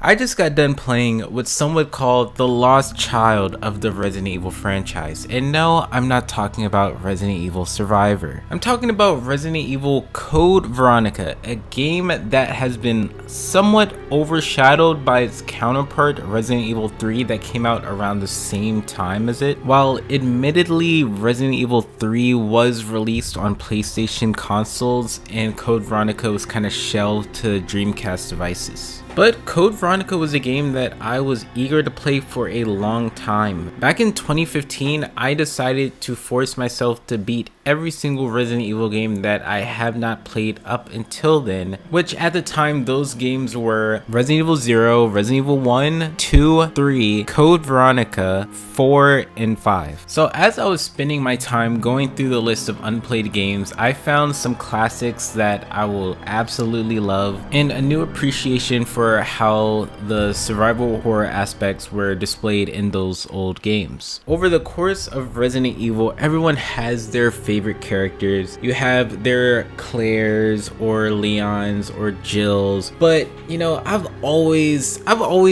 I just got done playing what some would call the lost child of the Resident Evil franchise. And no, I'm not talking about Resident Evil Survivor. I'm talking about Resident Evil Code Veronica, a game that has been somewhat overshadowed by its counterpart Resident Evil 3 that came out around the same time as it. While admittedly Resident Evil 3 was released on PlayStation consoles and Code Veronica was kind of shelved to Dreamcast devices. But Code Veronica was a game that I was eager to play for a long time. Back in 2015, I decided to force myself to beat every single Resident Evil game that I have not played up until then, which at the time those games were Resident Evil 0, Resident Evil 1, 2, 3, Code Veronica, 4, and 5. So as I was spending my time going through the list of unplayed games, I found some classics that I will absolutely love and a new appreciation for how the survival horror aspects were displayed in those old games. Over the course of Resident Evil, everyone has their favorite characters. You have their Claires or Leons or Jills, but you know, I've always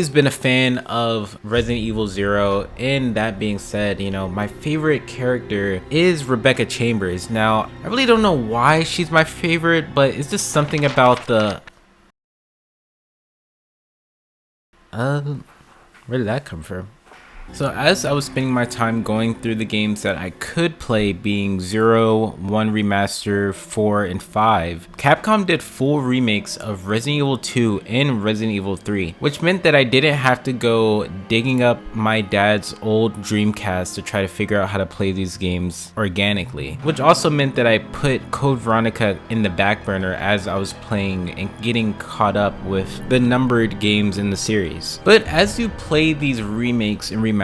been a fan of Resident Evil 0, and that being said, you know, my favorite character is Rebecca Chambers. Now, I really don't know why she's my favorite, but it's just something about the where did that come from? So as I was spending my time going through the games that I could play, being 0, 1 Remaster, 4, and 5, Capcom did full remakes of Resident Evil 2 and Resident Evil 3, which meant that I didn't have to go digging up my dad's old Dreamcast to try to figure out how to play these games organically, which also meant that I put Code Veronica in the back burner as I was playing and getting caught up with the numbered games in the series. But as you play these remakes and remasters,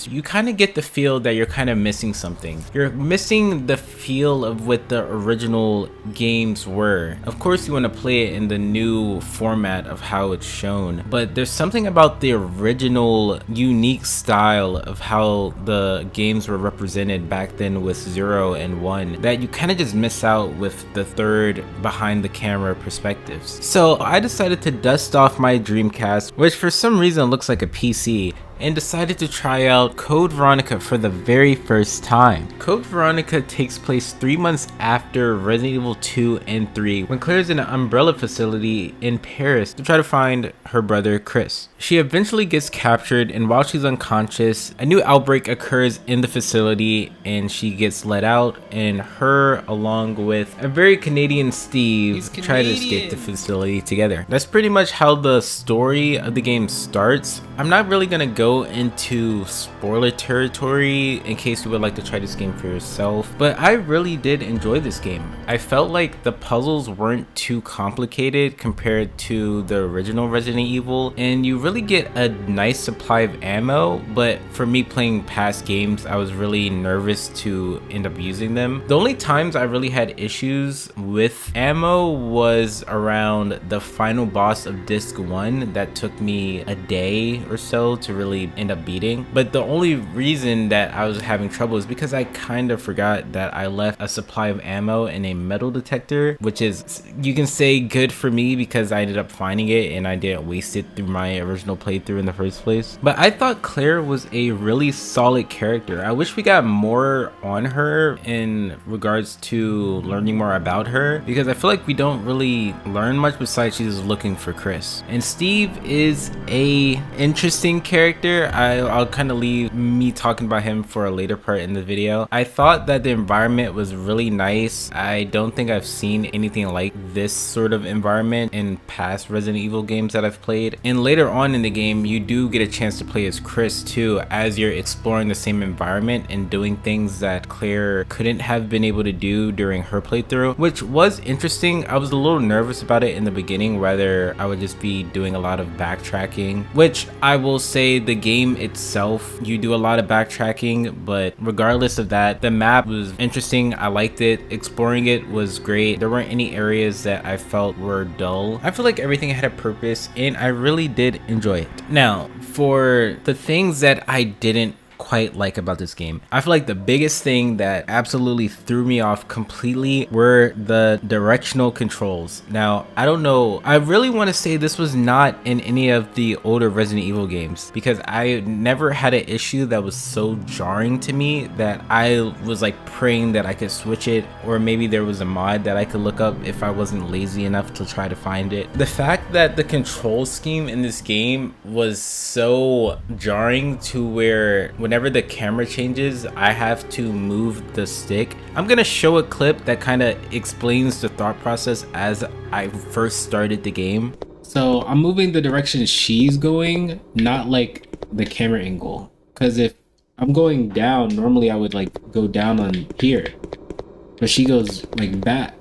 you kind of get the feel that you're kind of missing something. You're missing the feel of what the original games were. Of course, you want to play it in the new format of how it's shown, but there's something about the original unique style of how the games were represented back then with 0 and 1 that you kind of just miss out with the third behind the camera perspectives. So I decided to dust off my Dreamcast, which for some reason looks like a PC, and decided to try out Code Veronica for the very first time. Code Veronica takes place 3 months after Resident Evil 2 and 3, when Claire's in an umbrella facility in Paris to try to find her brother Chris. She eventually gets captured, and while she's unconscious, a new outbreak occurs in the facility and she gets let out, and her along with a very Canadian Steve try to escape the facility together. That's pretty much how the story of the game starts. I'm not really gonna go into spoiler territory in case you would like to try this game for yourself, but I really did enjoy this game. I felt like the puzzles weren't too complicated compared to the original Resident Evil, and you really get a nice supply of ammo, but for me playing past games, I was really nervous to end up using them. The only times I really had issues with ammo was around the final boss of Disc 1 that took me a day or so to really end up beating, but the only reason that I was having trouble is because I kind of forgot that I left a supply of ammo in a metal detector, which is, you can say, good for me because I ended up finding it and I didn't waste it through my original playthrough in the first place. But I thought Claire was a really solid character. I wish we got more on her in regards to learning more about her, because I feel like we don't really learn much besides she's looking for Chris. And Steve is a interesting character. I'll kind of leave me talking about him for a later part in the video. I thought that the environment was really nice. I don't think I've seen anything like this sort of environment in past Resident Evil games that I've played. And later on in the game, you do get a chance to play as Chris too, as you're exploring the same environment and doing things that Claire couldn't have been able to do during her playthrough, which was interesting. I was a little nervous about it in the beginning, whether I would just be doing a lot of backtracking, which I will say the game itself, you do a lot of backtracking, but regardless of that, the map was interesting. I liked it. Exploring it was great. There weren't any areas that I felt were dull. I feel like everything had a purpose and I really did enjoy it. Now, for the things that I didn't quite like about this game. I feel like the biggest thing that absolutely threw me off completely were the directional controls. Now, I don't know, I really want to say this was not in any of the older Resident Evil games, because I never had an issue that was so jarring to me that I was like praying that I could switch it, or maybe there was a mod that I could look up if I wasn't lazy enough to try to find it. The fact that the control scheme in this game was so jarring to where whenever the camera changes, I have to move the stick. I'm gonna show a clip that kind of explains the thought process as I first started the game. So I'm moving the direction she's going, not like the camera angle, because if I'm going down, normally I would like go down on here, but she goes like that.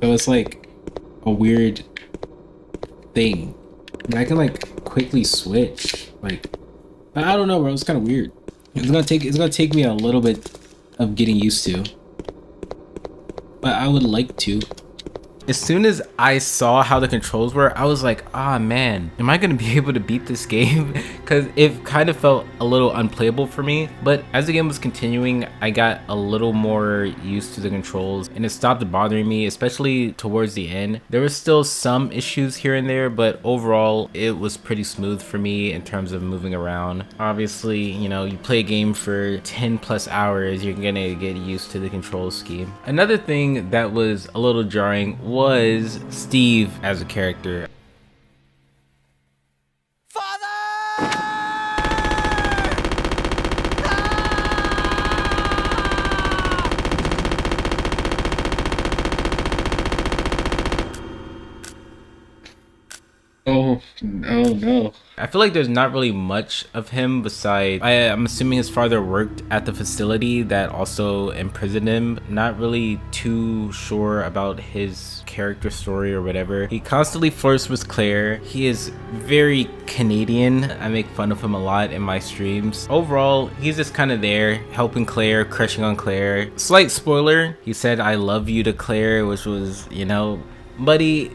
So it's like a weird thing. And I can like quickly switch. Like, I don't know, bro. It's kind of weird. It's gonna take me a little bit of getting used to, but I would like to. As soon as I saw how the controls were, I was like, ah man, am I gonna be able to beat this game? Because it kind of felt a little unplayable for me. But as the game was continuing, I got a little more used to the controls and it stopped bothering me, especially towards the end. There was still some issues here and there, but overall it was pretty smooth for me in terms of moving around. Obviously, you know, you play a game for 10 plus hours, you're gonna get used to the control scheme. Another thing that was a little jarring was Steve as a character. Oh no. I feel like there's not really much of him besides, I'm assuming his father worked at the facility that also imprisoned him. Not really too sure about his character story or whatever. He constantly flirts with Claire. He is very Canadian. I make fun of him a lot in my streams. Overall, he's just kind of there, helping Claire, crushing on Claire. Slight spoiler, he said I love you to Claire, which was, you know, buddy,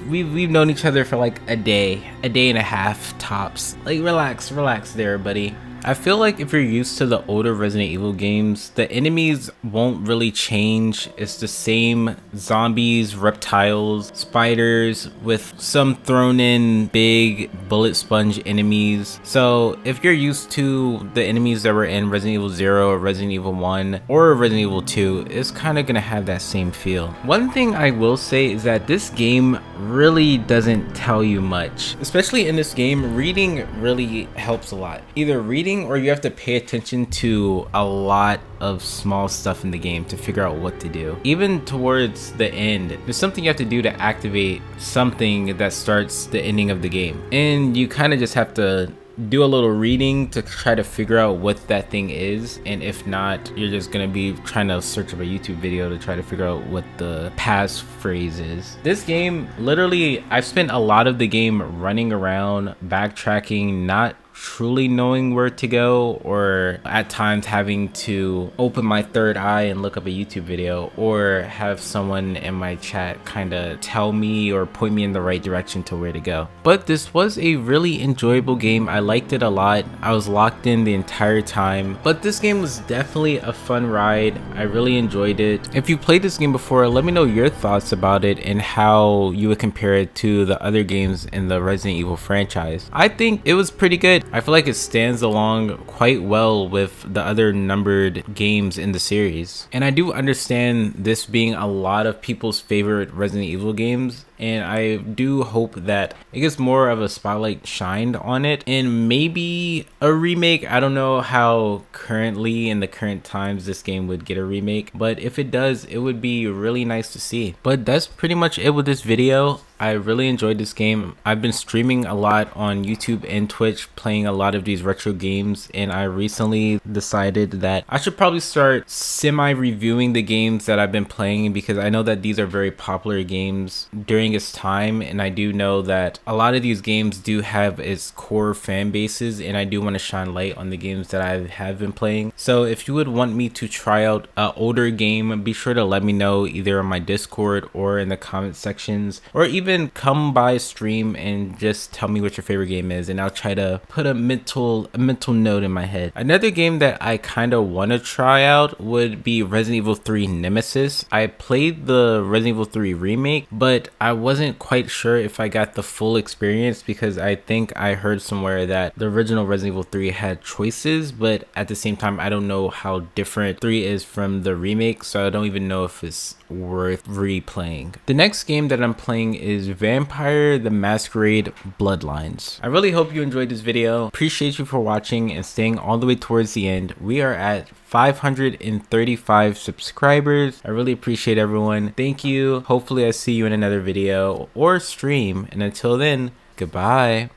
we've known each other for like a day and a half tops. Like, relax there, buddy. I feel like if you're used to the older Resident Evil games, the enemies won't really change. It's the same zombies, reptiles, spiders, with some thrown in big bullet sponge enemies. So if you're used to the enemies that were in Resident Evil 0 or Resident Evil 1 or Resident Evil 2, it's kind of gonna have that same feel. One thing I will say is that this game really doesn't tell you much. Especially in this game, reading really helps a lot. Either reading or you have to pay attention to a lot of small stuff in the game to figure out what to do. Even towards the end, there's something you have to do to activate something that starts the ending of the game. And you kind of just have to do a little reading to try to figure out what that thing is, and if not, you're just gonna be trying to search up a YouTube video to try to figure out what the passphrase is. This game, literally, I've spent a lot of the game running around, backtracking, not truly knowing where to go, or at times having to open my third eye and look up a YouTube video, or have someone in my chat kind of tell me or point me in the right direction to where to go. But this was a really enjoyable game. I liked it a lot. I was locked in the entire time, but this game was definitely a fun ride. I really enjoyed it. If you played this game before, let me know your thoughts about it and how you would compare it to the other games in the Resident Evil franchise. I think it was pretty good. I feel like it stands along quite well with the other numbered games in the series. And I do understand this being a lot of people's favorite Resident Evil games, and I do hope that it gets more of a spotlight shined on it, and maybe a remake. I don't know how currently in the current times this game would get a remake, but if it does, it would be really nice to see. But that's pretty much it with this video. I really enjoyed this game. I've been streaming a lot on YouTube and Twitch, playing a lot of these retro games, and I recently decided that I should probably start semi-reviewing the games that I've been playing, because I know that these are very popular games during its time, and I do know that a lot of these games do have its core fan bases, and I do want to shine light on the games that I have been playing. So if you would want me to try out an older game, be sure to let me know either on my Discord or in the comment sections, or even even come by stream and just tell me what your favorite game is, and I'll try to put a mental note in my head. Another game that I kind of want to try out would be Resident Evil 3 Nemesis. I played the Resident Evil 3 remake, but I wasn't quite sure if I got the full experience because I think I heard somewhere that the original Resident Evil 3 had choices, but at the same time I don't know how different 3 is from the remake, so I don't even know if it's worth replaying. The next game that I'm playing is Vampire the Masquerade Bloodlines. I really hope you enjoyed this video. Appreciate you for watching and staying all the way towards the end. We are at 535 subscribers. I really appreciate everyone. Thank you. Hopefully I see you in another video or stream, and until then, goodbye.